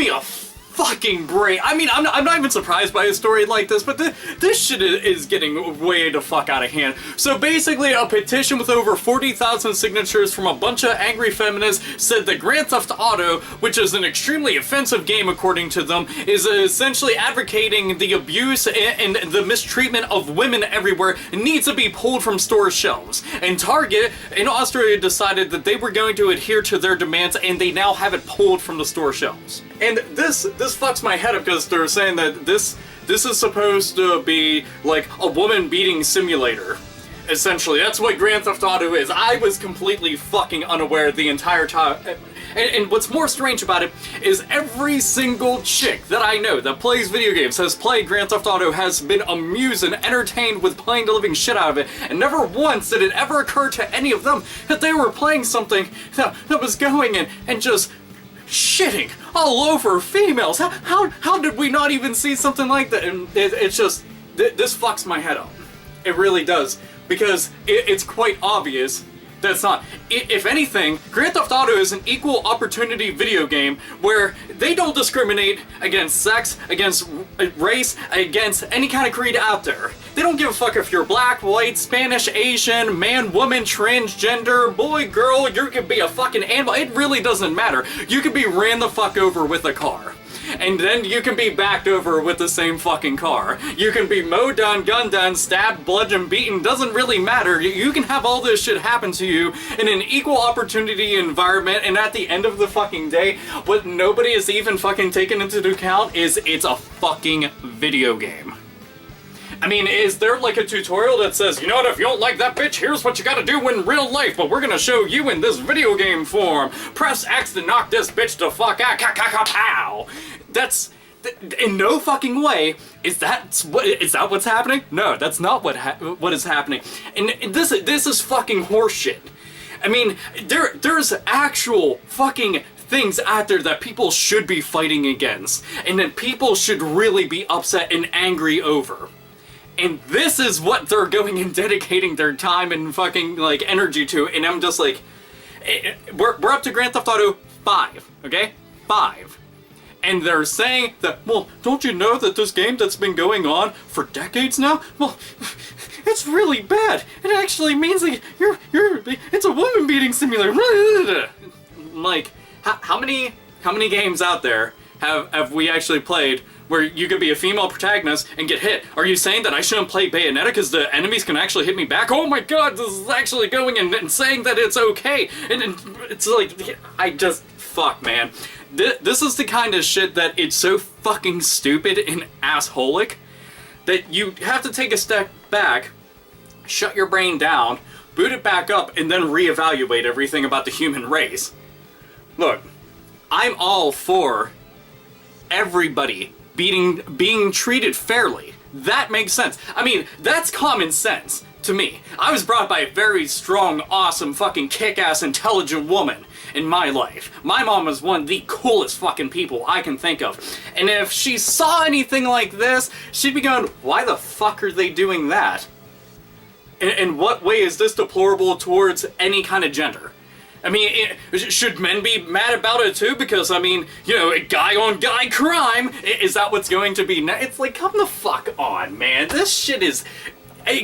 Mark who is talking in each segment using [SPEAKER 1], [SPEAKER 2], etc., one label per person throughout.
[SPEAKER 1] me a fucking break. I mean, I'm not even surprised by a story like this, but this shit is getting way the fuck out of hand. So basically, a petition with over 40,000 signatures from a bunch of angry feminists said that Grand Theft Auto, which is an extremely offensive game according to them, is essentially advocating the abuse and the mistreatment of women everywhere, and needs to be pulled from store shelves. And Target in Australia decided that they were going to adhere to their demands, and they now have it pulled from the store shelves. And this fucks my head up because they're saying that this is supposed to be like a woman beating simulator. Essentially, that's what Grand Theft Auto is. I was completely fucking unaware the entire time. And what's more strange about it is every single chick that I know that plays video games, has played Grand Theft Auto, has been amused and entertained with playing the living shit out of it, and never once did it ever occur to any of them that they were playing something that was going in and just shitting all over females. How did we not even see something like that? And it's just, this fucks my head up. It really does. Because it's quite obvious that it's not. If anything, Grand Theft Auto is an equal opportunity video game where they don't discriminate against sex, against race, against any kind of creed out there. They don't give a fuck if you're black, white, Spanish, Asian, man, woman, transgender, boy, girl, you could be a fucking animal. It really doesn't matter. You could be ran the fuck over with a car. And then you can be backed over with the same fucking car. You can be mowed down, gunned down, stabbed, bludgeoned, beaten, doesn't really matter. You can have all this shit happen to you in an equal opportunity environment, and at the end of the fucking day, what nobody is even fucking taken into account is it's a fucking video game. I mean, is there like a tutorial that says, you know what, if you don't like that bitch, here's what you gotta do in real life, but we're gonna show you in this video game form. Press X to knock this bitch the fuck out, pow! That's, in no fucking way, is that what's happening? No, that's not what is happening. And this is fucking horseshit. I mean, there's actual fucking things out there that people should be fighting against, and that people should really be upset and angry over. And this is what they're going and dedicating their time and fucking, like, energy to, and I'm just like, we're up to Grand Theft Auto 5, okay? 5. And they're saying that, well, don't you know that this game that's been going on for decades now? Well, it's really bad. It actually means like it's a woman beating simulator. Like, how many games out there have we actually played where you could be a female protagonist and get hit? Are you saying that I shouldn't play Bayonetta because the enemies can actually hit me back? Oh my god, this is actually going and saying that it's okay. And it's like, I just, fuck, man. This is the kind of shit that it's so fucking stupid and assholic that you have to take a step back, shut your brain down, boot it back up, and then reevaluate everything about the human race. Look, I'm all for everybody being treated fairly. That makes sense. I mean, that's common sense to me. I was brought up by a very strong, awesome, fucking kick-ass, intelligent woman in my life. My mom was one of the coolest fucking people I can think of. And if she saw anything like this, she'd be going, why the fuck are they doing that? In what way is this deplorable towards any kind of gender? I mean, should men be mad about it too? Because, I mean, you know, guy-on-guy crime, is that what's going to be? It's like, come the fuck on, man. This shit is...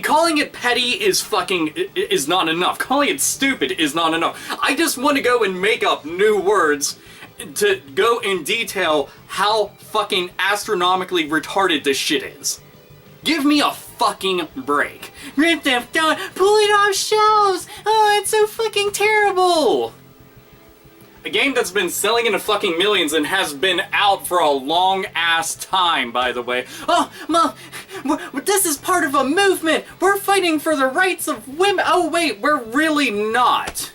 [SPEAKER 1] calling it petty is not enough. Calling it stupid is not enough. I just want to go and make up new words to go in detail how fucking astronomically retarded this shit is. Give me a fucking break. Grand Theft Auto, pull it off shelves! Oh, it's so fucking terrible! A game that's been selling into fucking millions and has been out for a long ass time, by the way. Oh, Mom, this is part of a movement! We're fighting for the rights of women! Oh wait, we're really not!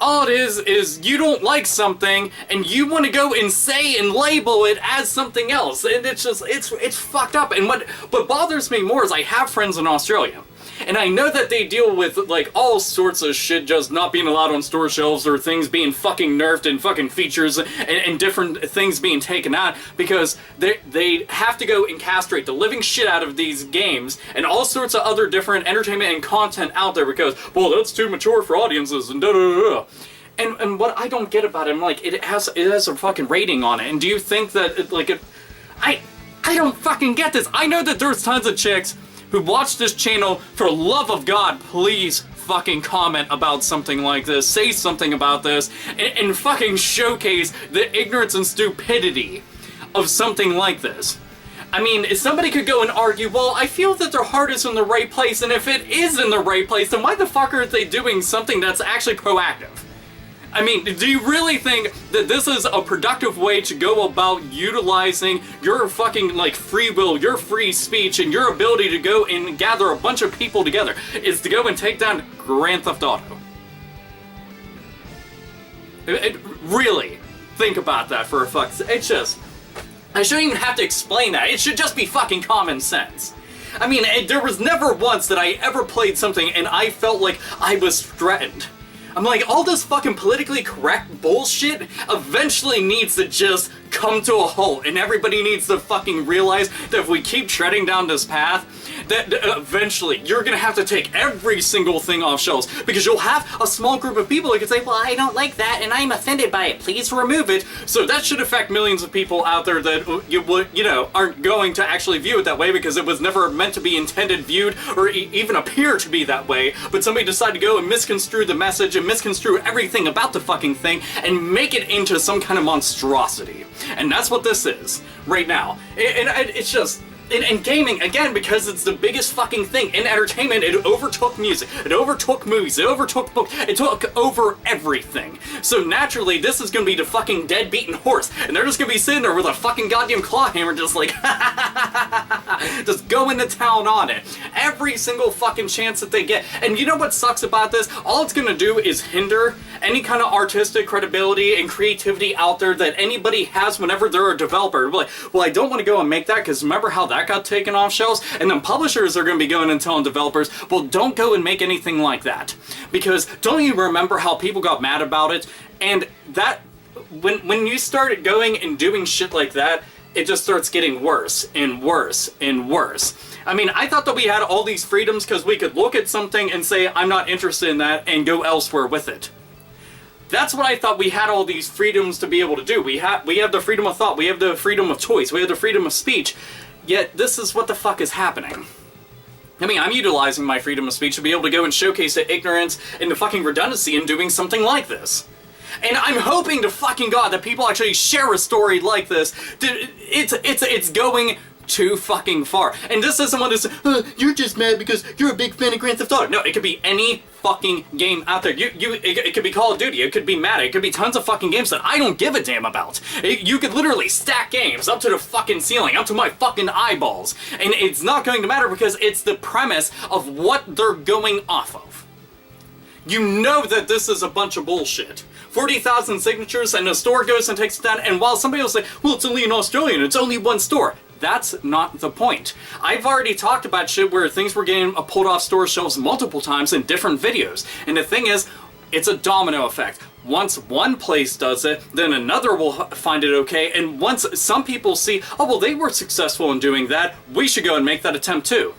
[SPEAKER 1] All it is you don't like something, and you want to go and say and label it as something else, and it's just, it's fucked up. And what bothers me more is I have friends in Australia, and I know that they deal with, like, all sorts of shit just not being allowed on store shelves, or things being fucking nerfed, and fucking features and different things being taken out, because they have to go and castrate the living shit out of these games, and all sorts of other different entertainment and content out there, because, well, that's too mature for audiences, and da-da-da-da. And what I don't get about it, I'm like, it has a fucking rating on it, and do you think that, I don't fucking get this. I know that there's tons of chicks who watch this channel. For the love of God, please fucking comment about something like this, say something about this, and fucking showcase the ignorance and stupidity of something like this. I mean, if somebody could go and argue, well, I feel that their heart is in the right place, and if it is in the right place, then why the fuck are they doing something that's actually proactive? I mean, do you really think that this is a productive way to go about utilizing your fucking, like, free will, your free speech, and your ability to go and gather a bunch of people together, is to go and take down Grand Theft Auto? Really, think about that for a fuck. It's just, I shouldn't even have to explain that. It should just be fucking common sense. I mean, there was never once that I ever played something and I felt like I was threatened. I'm like, all this fucking politically correct bullshit eventually needs to just come to a halt, and everybody needs to fucking realize that if we keep treading down this path, that eventually you're gonna have to take every single thing off shelves, because you'll have a small group of people that can say, well, I don't like that and I'm offended by it, please remove it. So that should affect millions of people out there that aren't going to actually view it that way, because it was never meant to be intended, viewed, or even appear to be that way, but somebody decided to go and misconstrue the message and misconstrue everything about the fucking thing and make it into some kind of monstrosity. And that's what this is right now. It's just, in gaming, again, because it's the biggest fucking thing in entertainment, it overtook music, it overtook movies, it overtook books, it took over everything. So naturally, this is gonna be the fucking dead beaten horse, and they're just gonna be sitting there with a fucking goddamn claw hammer, just like, just going to town on it. Every single fucking chance that they get. And you know what sucks about this? All it's gonna do is hinder any kind of artistic credibility and creativity out there that anybody has whenever they're a developer. Like, well, I don't want to go and make that, because remember how that got taken off shelves? And then publishers are going to be going and telling developers, well, don't go and make anything like that. Because don't you remember how people got mad about it? And that, when you started going and doing shit like that, it just starts getting worse and worse and worse. I mean, I thought that we had all these freedoms because we could look at something and say, I'm not interested in that, and go elsewhere with it. That's what I thought we had all these freedoms to be able to do. We have the freedom of thought, we have the freedom of choice, we have the freedom of speech, yet this is what the fuck is happening. I mean, I'm utilizing my freedom of speech to be able to go and showcase the ignorance and the fucking redundancy in doing something like this. And I'm hoping to fucking God that people actually share a story like this. It's going too fucking far. And this isn't one that's, you're just mad because you're a big fan of Grand Theft Auto. No, it could be any fucking game out there. It could be Call of Duty, it could be Madden, it could be tons of fucking games that I don't give a damn about. You could literally stack games up to the fucking ceiling, up to my fucking eyeballs. And it's not going to matter because it's the premise of what they're going off of. You know that this is a bunch of bullshit. 40,000 signatures and a store goes and takes it down, and while somebody will say, well, it's only in Australia and it's only one store. That's not the point. I've already talked about shit where things were getting pulled off store shelves multiple times in different videos. And the thing is, it's a domino effect. Once one place does it, then another will find it okay. And once some people see, oh, well, they were successful in doing that, we should go and make that attempt too.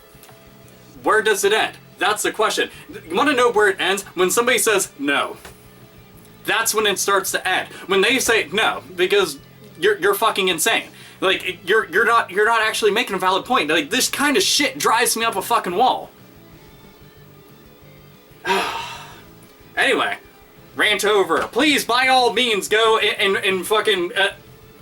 [SPEAKER 1] Where does it end? That's the question. You want to know where it ends? When somebody says no. That's when it starts to end. When they say no, because you're fucking insane. Like, you're not actually making a valid point. Like, this kind of shit drives me up a fucking wall. Anyway, rant over. Please, by all means, go and fucking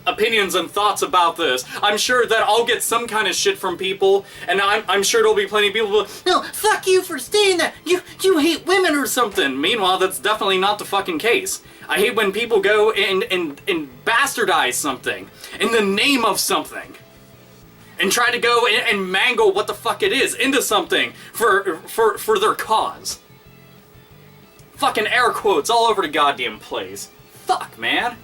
[SPEAKER 1] opinions and thoughts about this. I'm sure that I'll get some kind of shit from people, and I'm sure there'll be plenty of people who will, no, fuck you for saying that. You hate women or something. Meanwhile, that's definitely not the fucking case. I hate when people go and bastardize something in the name of something. And try to go and mangle what the fuck it is into something for their cause. Fucking air quotes all over the goddamn place. Fuck, man.